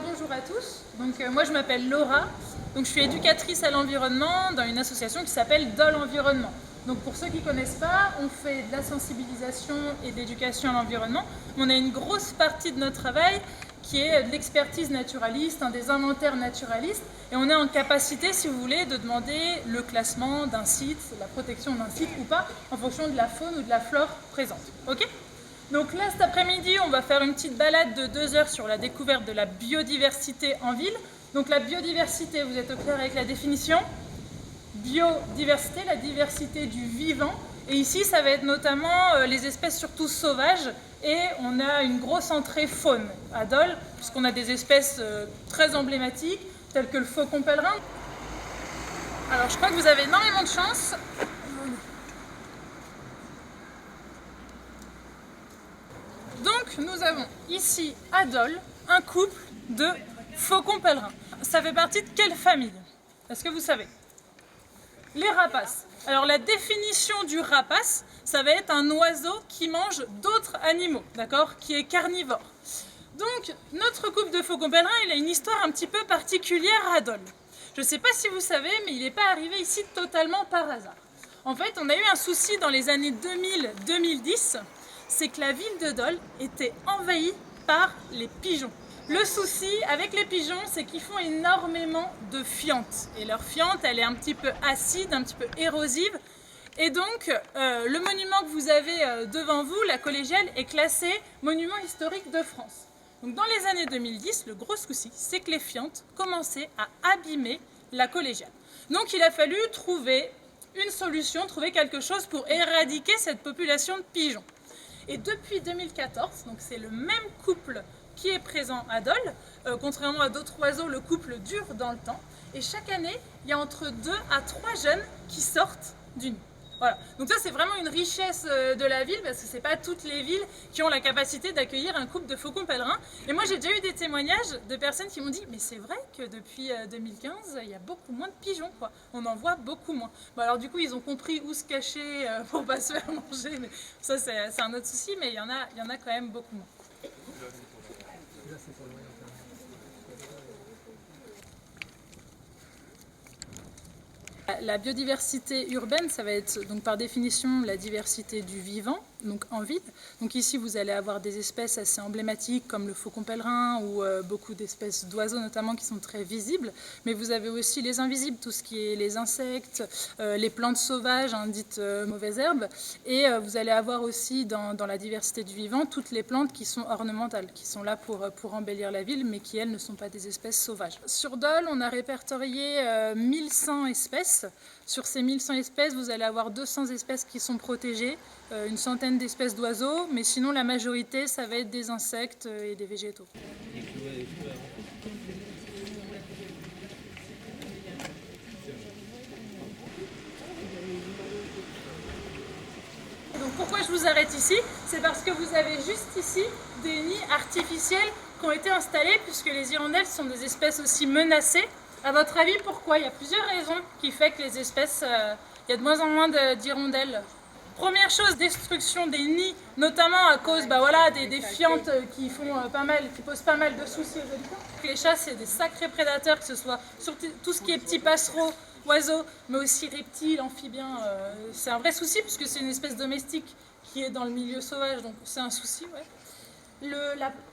Bonjour à tous, moi je m'appelle Laura, je suis éducatrice à l'environnement dans une association qui s'appelle DOL Environnement. Donc pour ceux qui ne connaissent pas, on fait de la sensibilisation et de l'éducation à l'environnement. On a une grosse partie de notre travail qui est de l'expertise naturaliste, des inventaires naturalistes, et on est en capacité, si vous voulez, de demander le classement d'un site, la protection d'un site ou pas, en fonction de la faune ou de la flore présente. Ok ? Donc là, cet après-midi, on va faire une petite balade de 2 heures sur la découverte de la biodiversité en ville. Donc la biodiversité, vous êtes au clair avec la définition? Biodiversité, la diversité du vivant. Et ici, ça va être notamment les espèces surtout sauvages. Et on a une grosse entrée faune à Dole, puisqu'on a des espèces très emblématiques, telles que le faucon pèlerin. Alors je crois que vous avez énormément de chance. Donc nous avons ici à Dole un couple de faucons pèlerins. Ça fait partie de quelle famille? Est-ce que vous savez? Les rapaces. Alors la définition du rapace, ça va être un oiseau qui mange d'autres animaux, d'accord? Qui est carnivore. Donc notre couple de faucons pèlerins, il a une histoire un petit peu particulière à Dole. Je ne sais pas si vous savez, mais il n'est pas arrivé ici totalement par hasard. En fait, on a eu un souci dans les années 2000-2010, c'est que la ville de Dole était envahie par les pigeons. Le souci avec les pigeons, c'est qu'ils font énormément de fientes. Et leur fiente, elle est un petit peu acide, un petit peu érosive. Et donc, le monument que vous avez devant vous, la collégiale, est classé monument historique de France. Donc dans les années 2010, le gros souci, c'est que les fientes commençaient à abîmer la collégiale. Donc il a fallu trouver une solution, trouver quelque chose pour éradiquer cette population de pigeons. Et depuis 2014, donc c'est le même couple qui est présent à Dole, contrairement à d'autres oiseaux, le couple dure dans le temps. Et chaque année, il y a entre 2 à 3 jeunes qui sortent du nid. Voilà. Donc ça, c'est vraiment une richesse de la ville, parce que ce n'est pas toutes les villes qui ont la capacité d'accueillir un couple de faucons pèlerins. Et moi, j'ai déjà eu des témoignages de personnes qui m'ont dit « Mais c'est vrai que depuis 2015, il y a beaucoup moins de pigeons, quoi. On en voit beaucoup moins. » Bon, alors du coup, ils ont compris où se cacher pour ne pas se faire manger. Mais ça, c'est un autre souci, mais il y en a quand même beaucoup moins. La biodiversité urbaine, ça va être donc par définition la diversité du vivant, donc en ville. Donc ici, vous allez avoir des espèces assez emblématiques comme le faucon pèlerin ou beaucoup d'espèces d'oiseaux notamment qui sont très visibles. Mais vous avez aussi les invisibles, tout ce qui est les insectes, les plantes sauvages, dites mauvaises herbes. Et vous allez avoir aussi dans la diversité du vivant toutes les plantes qui sont ornementales, qui sont là pour embellir la ville, mais qui, elles, ne sont pas des espèces sauvages. Sur Dole, on a répertorié 1100 espèces. Sur ces 1100 espèces, vous allez avoir 200 espèces qui sont protégées, une centaine d'espèces d'oiseaux, mais sinon la majorité, ça va être des insectes et des végétaux. Donc pourquoi je vous arrête ici? C'est parce que vous avez juste ici des nids artificiels qui ont été installés, puisque les hirondelles sont des espèces aussi menacées. À votre avis, pourquoi? Il y a plusieurs raisons qui font que les espèces, il y a de moins en moins d'hirondelles. Première chose, destruction des nids, notamment à cause des fientes qui posent pas mal de soucis aux habitants. Les chats, c'est des sacrés prédateurs, que ce soit sur tout ce qui est petits passereaux, oiseaux, mais aussi reptiles, amphibiens. C'est un vrai souci puisque c'est une espèce domestique qui est dans le milieu sauvage, donc c'est un souci. Ouais.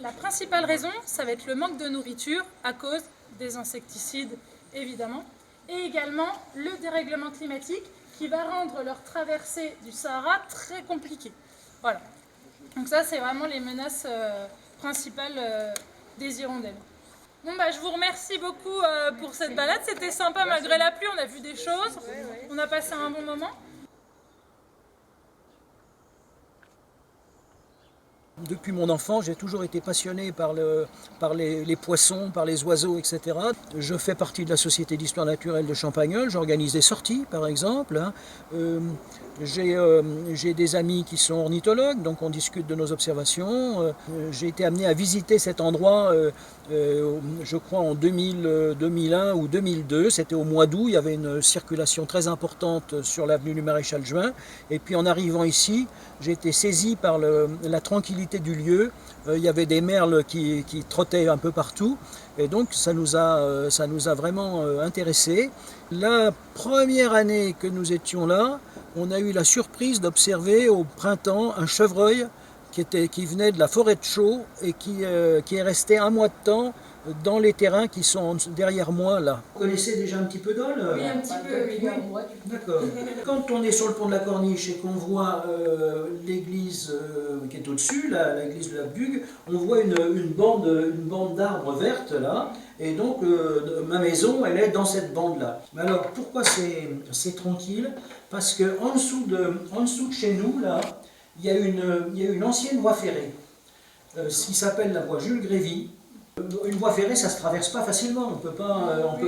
La principale raison, ça va être le manque de nourriture à cause des insecticides, évidemment, et également le dérèglement climatique qui va rendre leur traversée du Sahara très compliquée. Voilà. Donc ça, c'est vraiment les menaces principales des hirondelles. Bon, je vous remercie beaucoup pour cette balade. C'était sympa malgré la pluie, on a vu des choses, on a passé un bon moment. Depuis mon enfant, j'ai toujours été passionné par les poissons, par les oiseaux, etc. Je fais partie de la Société d'histoire naturelle de Champagnole, j'organise des sorties par exemple. J'ai des amis qui sont ornithologues, donc on discute de nos observations. J'ai été amené à visiter cet endroit, je crois en 2001 ou 2002, c'était au mois d'août, il y avait une circulation très importante sur l'avenue du Maréchal Juin. Et puis en arrivant ici, j'ai été saisi par la tranquillité du lieu. Il y avait des merles qui trottaient un peu partout. Et donc ça nous a vraiment intéressés. La première année que nous étions là, on a eu la surprise d'observer au printemps un chevreuil qui venait de la forêt de Chaux et qui est resté un mois de temps dans les terrains qui sont derrière moi là. Vous connaissez déjà un petit peu Dole? Oui, un petit peu, oui. D'accord. Quand on est sur le pont de la Corniche et qu'on voit l'église qui est au-dessus, l'église de la Bugue, on voit une bande d'arbres vertes là, et donc ma maison elle est dans cette bande-là. Mais alors pourquoi c'est tranquille? Parce que en dessous de chez nous là, il y a une ancienne voie ferrée, ce qui s'appelle la voie Jules Grévy. Une voie ferrée, ça ne se traverse pas facilement. On peut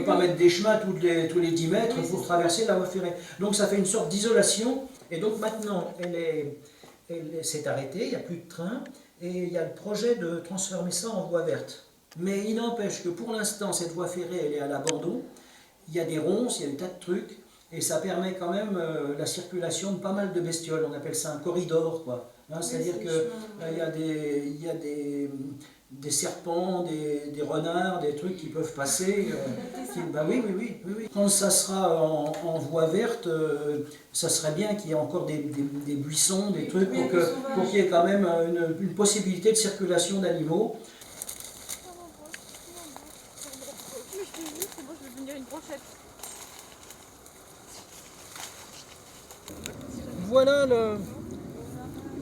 pas mettre des chemins tous les 10 mètres pour traverser la voie ferrée. Donc ça fait une sorte d'isolation. Et donc maintenant, elle s'est arrêtée, il n'y a plus de train. Et il y a le projet de transformer ça en voie verte. Mais il n'empêche que pour l'instant, cette voie ferrée, elle est à l'abandon. Il y a des ronces, il y a des tas de trucs. Et ça permet quand même la circulation de pas mal de bestioles. On appelle ça un corridor, quoi. Hein, c'est-à-dire qu'il y a des serpents, des renards, des trucs qui peuvent passer. Oui. Quand ça sera en voie verte, ça serait bien qu'il y ait encore des buissons, des trucs, pour qu'il y ait quand même une possibilité de circulation d'animaux.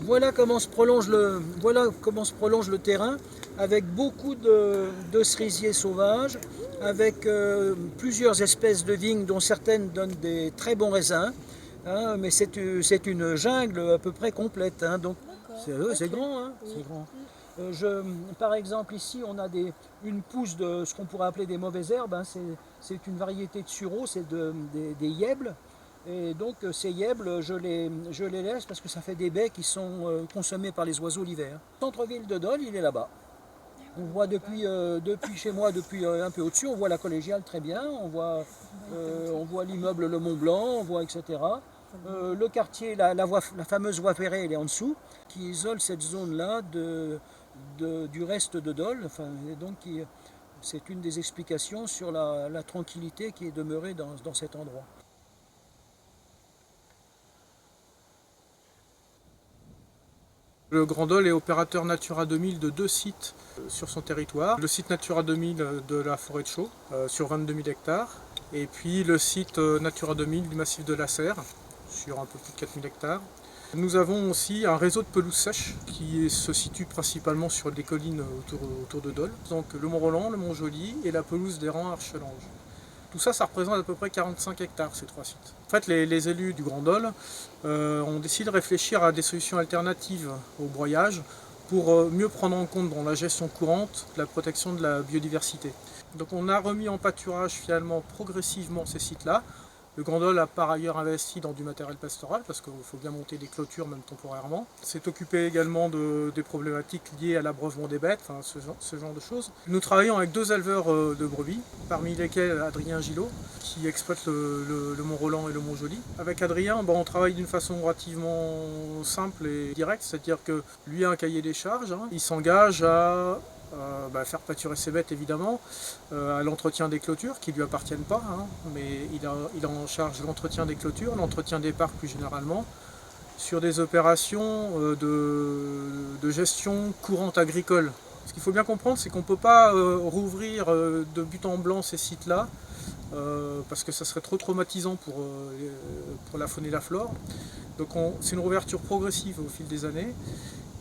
Voilà comment se prolonge le terrain, avec beaucoup de cerisiers sauvages, avec plusieurs espèces de vignes dont certaines donnent des très bons raisins, hein, mais c'est une jungle à peu près complète, hein, donc c'est grand, hein, c'est grand. Par exemple ici on a une pousse de ce qu'on pourrait appeler des mauvaises herbes, hein, c'est une variété de sureau, c'est des yèbles. Et donc ces yèbles, je les laisse parce que ça fait des baies qui sont consommées par les oiseaux l'hiver. Le centre-ville de Dole, il est là-bas. On voit depuis chez moi, depuis un peu au-dessus, on voit la collégiale très bien, on voit l'immeuble Le Mont Blanc, on voit etc. Le quartier, la fameuse voie ferrée, elle est en dessous, qui isole cette zone-là du reste de Dole. Enfin, et donc c'est une des explications sur la tranquillité qui est demeurée dans cet endroit. Le Grand Dole est opérateur Natura 2000 de 2 sites sur son territoire. Le site Natura 2000 de la forêt de Chaux sur 22 000 hectares et puis le site Natura 2000 du massif de la Serre sur un peu plus de 4 000 hectares. Nous avons aussi un réseau de pelouses sèches qui se situe principalement sur des collines autour de Dole. Donc le Mont Roland, le Mont Joli et la pelouse des Rangs Archelange. Tout ça, ça représente à peu près 45 hectares, ces 3 sites. En fait, les élus du Grand Dole ont décidé de réfléchir à des solutions alternatives au broyage pour mieux prendre en compte dans la gestion courante la protection de la biodiversité. Donc on a remis en pâturage finalement progressivement ces sites-là. Le Grand Dole a par ailleurs investi dans du matériel pastoral parce qu'il faut bien monter des clôtures même temporairement. C'est occupé également des problématiques liées à l'abreuvement des bêtes, hein, ce genre de choses. Nous travaillons avec 2 éleveurs de brebis, parmi lesquels Adrien Gillot, qui exploite le Mont Roland et le Mont Joli. Avec Adrien, on travaille d'une façon relativement simple et directe, c'est-à-dire que lui a un cahier des charges, hein. Il s'engage à faire pâturer ses bêtes évidemment, à l'entretien des clôtures qui ne lui appartiennent pas, hein, mais il a en charge l'entretien des clôtures, l'entretien des parcs plus généralement, sur des opérations de gestion courante agricole. Ce qu'il faut bien comprendre, c'est qu'on ne peut pas rouvrir de but en blanc ces sites-là, parce que ça serait trop traumatisant pour la faune et la flore. Donc c'est une rouverture progressive au fil des années.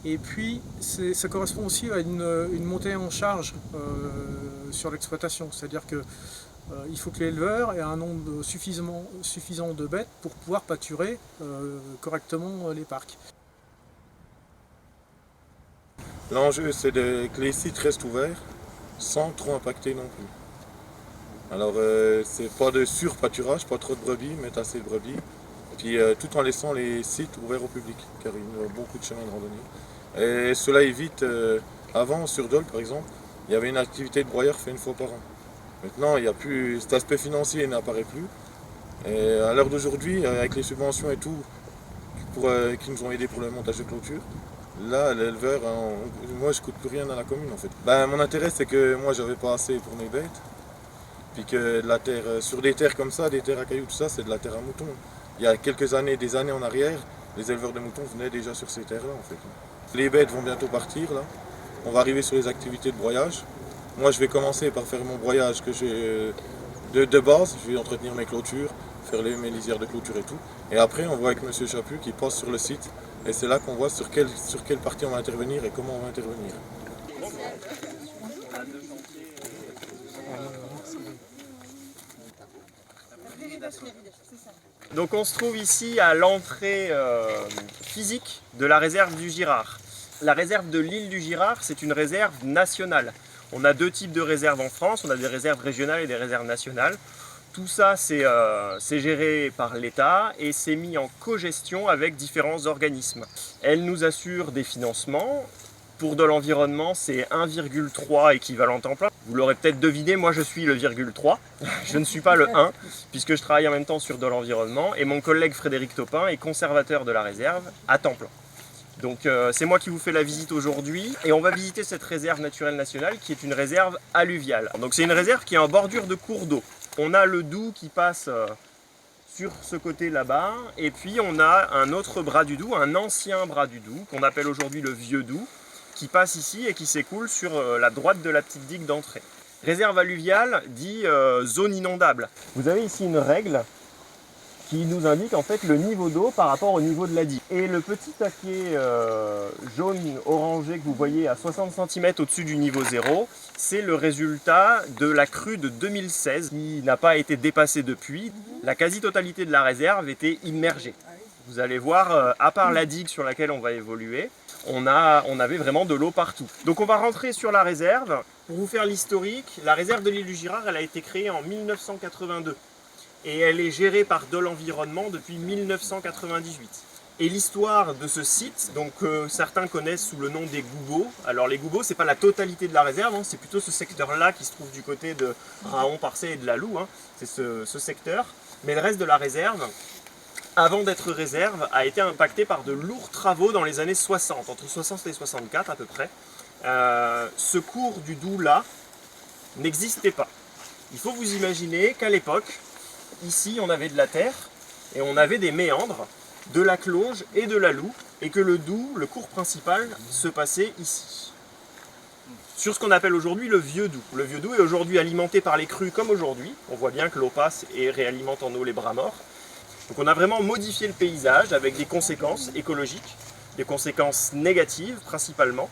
Et puis ça correspond aussi à une montée en charge sur l'exploitation. C'est-à-dire qu'il faut que l'éleveur ait un nombre suffisant de bêtes pour pouvoir pâturer correctement les parcs. L'enjeu, c'est que les sites restent ouverts sans trop impacter non plus. Alors, c'est pas de surpâturage, pas trop de brebis, mettre assez de brebis. Puis tout en laissant les sites ouverts au public, car il y a beaucoup de chemins de randonnée. Et cela évite, avant sur Dole par exemple, il y avait une activité de broyeur fait une fois par an. Maintenant, il y a plus, cet aspect financier n'apparaît plus. Et à l'heure d'aujourd'hui, avec les subventions et tout, qui nous ont aidés pour le montage de clôture, là, l'éleveur, moi je coûte plus rien à la commune en fait. Ben, mon intérêt c'est que moi j'avais pas assez pour mes bêtes, puis que la terre, sur des terres comme ça, des terres à cailloux, tout ça, c'est de la terre à moutons. Il y a quelques années, des années en arrière, les éleveurs de moutons venaient déjà sur ces terres-là en fait. Les bêtes vont bientôt partir là, on va arriver sur les activités de broyage. Moi je vais commencer par faire mon broyage que j'ai de base, je vais entretenir mes clôtures, faire mes lisières de clôture et tout. Et après on voit avec Monsieur Chaput qui passe sur le site et c'est là qu'on voit sur quelle partie on va intervenir et comment on va intervenir. Donc on se trouve ici à l'entrée physique de la réserve du Girard. La réserve de l'île du Girard, c'est une réserve nationale. On a deux types de réserves en France, on a des réserves régionales et des réserves nationales. Tout ça, c'est géré par l'État et c'est mis en cogestion avec différents organismes. Elle nous assure des financements. Pour de l'environnement, c'est 1,3 équivalent temps plein. Vous l'aurez peut-être deviné, moi je suis le 0,3. Je ne suis pas le 1, puisque je travaille en même temps sur de l'environnement. Et mon collègue Frédéric Topin est conservateur de la réserve à temps plein. Donc c'est moi qui vous fais la visite aujourd'hui. Et on va visiter cette réserve naturelle nationale qui est une réserve alluviale. Donc c'est une réserve qui est en bordure de cours d'eau. On a le Doubs qui passe sur ce côté là-bas. Et puis on a un autre bras du Doubs, un ancien bras du Doubs, qu'on appelle aujourd'hui le Vieux Doubs, qui passe ici et qui s'écoule sur la droite de la petite digue d'entrée. Réserve alluviale dit zone inondable. Vous avez ici une règle qui nous indique en fait le niveau d'eau par rapport au niveau de la digue. Et le petit taquet jaune orangé que vous voyez à 60 cm au-dessus du niveau zéro, c'est le résultat de la crue de 2016 qui n'a pas été dépassée depuis. La quasi-totalité de la réserve était immergée. Vous allez voir, à part la digue sur laquelle on va évoluer, on avait vraiment de l'eau partout. Donc on va rentrer sur la réserve. Pour vous faire l'historique, la réserve de l'île du Girard, elle a été créée en 1982. Et elle est gérée par Dole Environnement depuis 1998. Et l'histoire de ce site, donc certains connaissent sous le nom des Goubeaux. Alors les Goubeaux, c'est pas la totalité de la réserve, hein, c'est plutôt ce secteur-là qui se trouve du côté de Raon-Parcé et de la Loue. Hein, c'est ce secteur. Mais le reste de la réserve, avant d'être réserve, a été impacté par de lourds travaux dans les années 60, entre 60 et 64 à peu près. Ce cours du Doubs là n'existait pas. Il faut vous imaginer qu'à l'époque, ici on avait de la terre et on avait des méandres de la Cloge et de la Loue et que le Doubs, le cours principal, se passait ici. Sur ce qu'on appelle aujourd'hui le Vieux Doubs. Le Vieux Doubs est aujourd'hui alimenté par les crues comme aujourd'hui. On voit bien que l'eau passe et réalimente en eau les bras morts. Donc on a vraiment modifié le paysage avec des conséquences écologiques, des conséquences négatives principalement,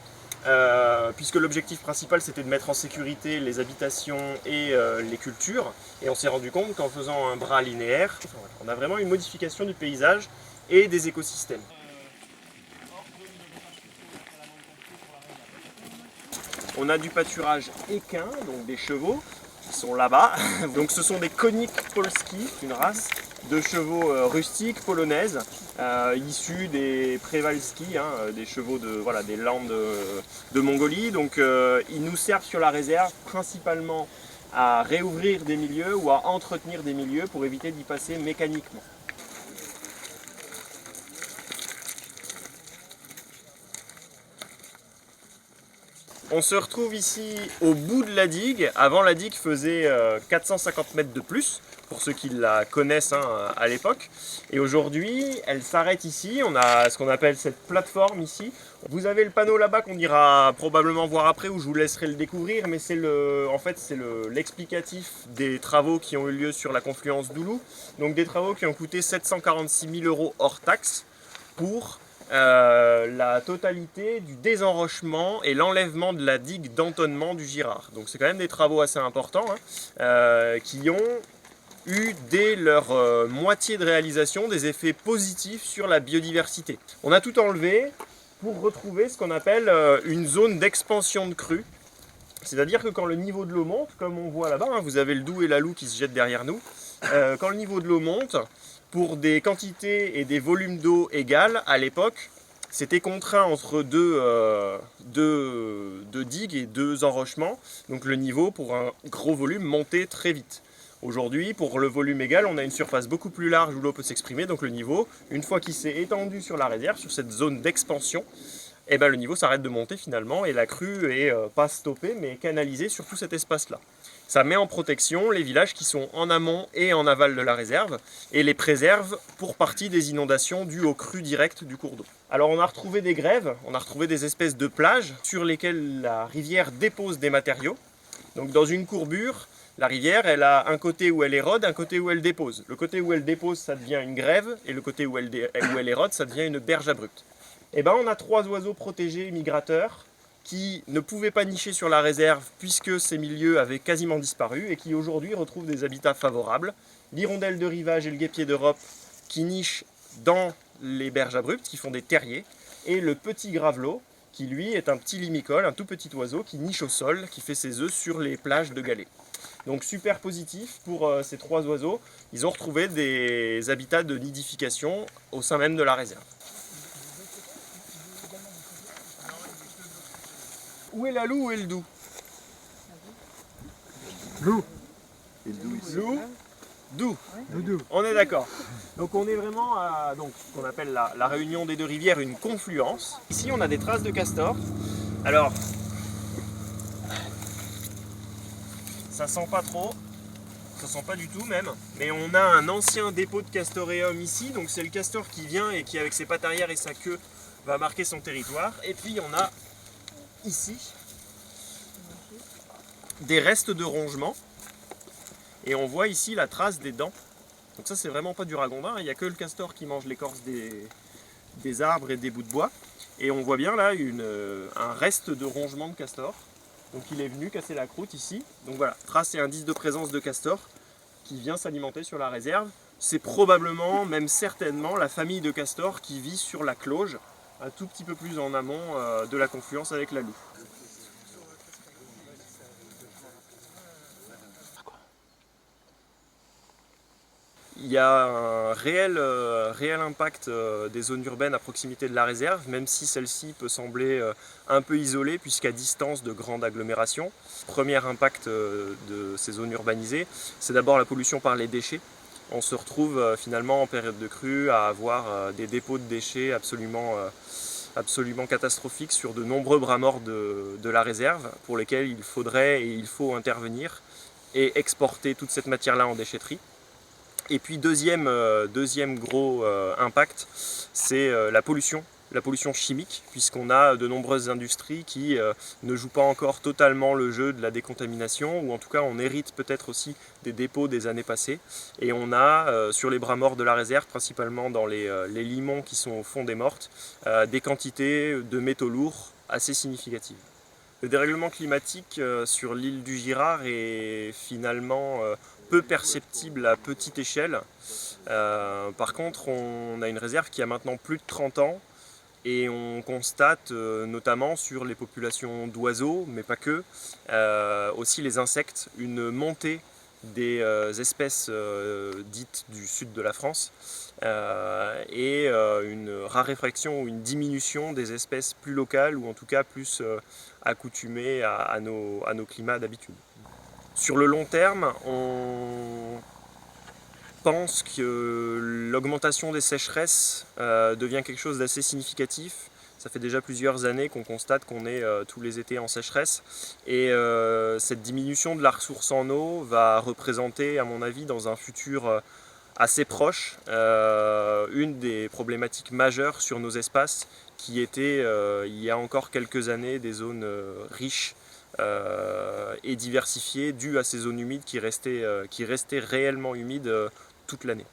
puisque l'objectif principal c'était de mettre en sécurité les habitations et les cultures, et on s'est rendu compte qu'en faisant un bras linéaire, on a vraiment une modification du paysage et des écosystèmes. On a du pâturage équin, donc des chevaux, qui sont là-bas. Donc ce sont des Konik Polski, une race de chevaux rustiques polonaises, issus des Przewalski, hein, des chevaux des Landes de Mongolie. Donc ils nous servent sur la réserve principalement à réouvrir des milieux ou à entretenir des milieux pour éviter d'y passer mécaniquement. On se retrouve ici au bout de la digue. Avant, la digue faisait 450 mètres de plus, pour ceux qui la connaissent à l'époque. Et aujourd'hui, elle s'arrête ici. On a ce qu'on appelle cette plateforme ici. Vous avez le panneau là-bas qu'on ira probablement voir après, où je vous laisserai le découvrir. Mais c'est l'explicatif des travaux qui ont eu lieu sur la confluence d'Oulou. Donc des travaux qui ont coûté 746 000 € hors taxes pour la totalité du désenrochement et l'enlèvement de la digue d'entonnement du Girard. Donc c'est quand même des travaux assez importants qui ont eu dès leur moitié de réalisation des effets positifs sur la biodiversité. On a tout enlevé pour retrouver ce qu'on appelle une zone d'expansion de crue. C'est-à-dire que quand le niveau de l'eau monte, comme on voit là-bas, hein, vous avez le Doubs et la Loue qui se jettent derrière nous, quand le niveau de l'eau monte, pour des quantités et des volumes d'eau égales, à l'époque, c'était contraint entre deux digues et deux enrochements, donc le niveau pour un gros volume montait très vite. Aujourd'hui, pour le volume égal, on a une surface beaucoup plus large où l'eau peut s'exprimer, donc le niveau, une fois qu'il s'est étendu sur la réserve, sur cette zone d'expansion, eh ben, le niveau s'arrête de monter finalement et la crue est pas stoppée mais canalisée sur tout cet espace-là. Ça met en protection les villages qui sont en amont et en aval de la réserve et les préserve pour partie des inondations dues aux crues directes du cours d'eau. Alors on a retrouvé des grèves, on a retrouvé des espèces de plages sur lesquelles la rivière dépose des matériaux. Donc dans une courbure, la rivière, elle a un côté où elle érode, un côté où elle dépose. Le côté où elle dépose, ça devient une grève et le côté où elle érode, ça devient une berge abrupte. Eh ben, on a 3 oiseaux protégés migrateurs qui ne pouvaient pas nicher sur la réserve puisque ces milieux avaient quasiment disparu et qui aujourd'hui retrouvent des habitats favorables. L'hirondelle de rivage et le guêpier d'Europe qui nichent dans les berges abruptes, qui font des terriers, et le petit gravelot qui lui est un petit limicole, un tout petit oiseau qui niche au sol, qui fait ses œufs sur les plages de galets. Donc super positif pour ces 3 oiseaux, ils ont retrouvé des habitats de nidification au sein même de la réserve. Où est la Loue, où est le Doubs? Loup. Loue, Doubs. On est d'accord. Donc on est vraiment à ce qu'on appelle la réunion des deux rivières, une confluence. Ici on a des traces de castors. Alors, ça sent pas trop, ça sent pas du tout même, mais on a un ancien dépôt de castoreum ici, donc c'est le castor qui vient et qui avec ses pattes arrière et sa queue va marquer son territoire. Et puis on a ici des restes de rongement et on voit ici la trace des dents. Donc ça c'est vraiment pas du ragondin, il n'y a que le castor qui mange l'écorce des arbres et des bouts de bois. Et on voit bien là un reste de rongement de castor. Donc il est venu casser la croûte ici. Donc voilà, trace et indice de présence de castor qui vient s'alimenter sur la réserve. C'est probablement, même certainement, la famille de castors qui vit sur la Cloge, un tout petit peu plus en amont de la confluence avec la Loue. Il y a un réel impact des zones urbaines à proximité de la réserve, même si celle-ci peut sembler un peu isolée puisqu'à distance de grandes agglomérations. Le premier impact de ces zones urbanisées, c'est d'abord la pollution par les déchets. On se retrouve finalement en période de crue à avoir des dépôts de déchets absolument catastrophiques sur de nombreux bras morts de la réserve pour lesquels il faudrait et il faut intervenir et exporter toute cette matière-là en déchetterie. Et puis deuxième gros impact, c'est la pollution chimique, puisqu'on a de nombreuses industries qui ne jouent pas encore totalement le jeu de la décontamination, ou en tout cas on hérite peut-être aussi des dépôts des années passées. Et on a sur les bras morts de la réserve, principalement dans les limons qui sont au fond des mortes, des quantités de métaux lourds assez significatives. Le dérèglement climatique sur l'île du Girard est finalement peu perceptible à petite échelle. Par contre, on a une réserve qui a maintenant plus de 30 ans et on constate notamment sur les populations d'oiseaux, mais pas que, aussi les insectes, une montée des espèces dites du sud de la France et une raréfaction ou une diminution des espèces plus locales ou en tout cas plus accoutumées à nos climats d'habitude. Sur le long terme, on pense que l'augmentation des sécheresses devient quelque chose d'assez significatif. Ça fait déjà plusieurs années qu'on constate qu'on est tous les étés en sécheresse et cette diminution de la ressource en eau va représenter, à mon avis, dans un futur assez proche, une des problématiques majeures sur nos espaces qui étaient, il y a encore quelques années, des zones riches et diversifiées dues à ces zones humides qui restaient réellement humides toute l'année.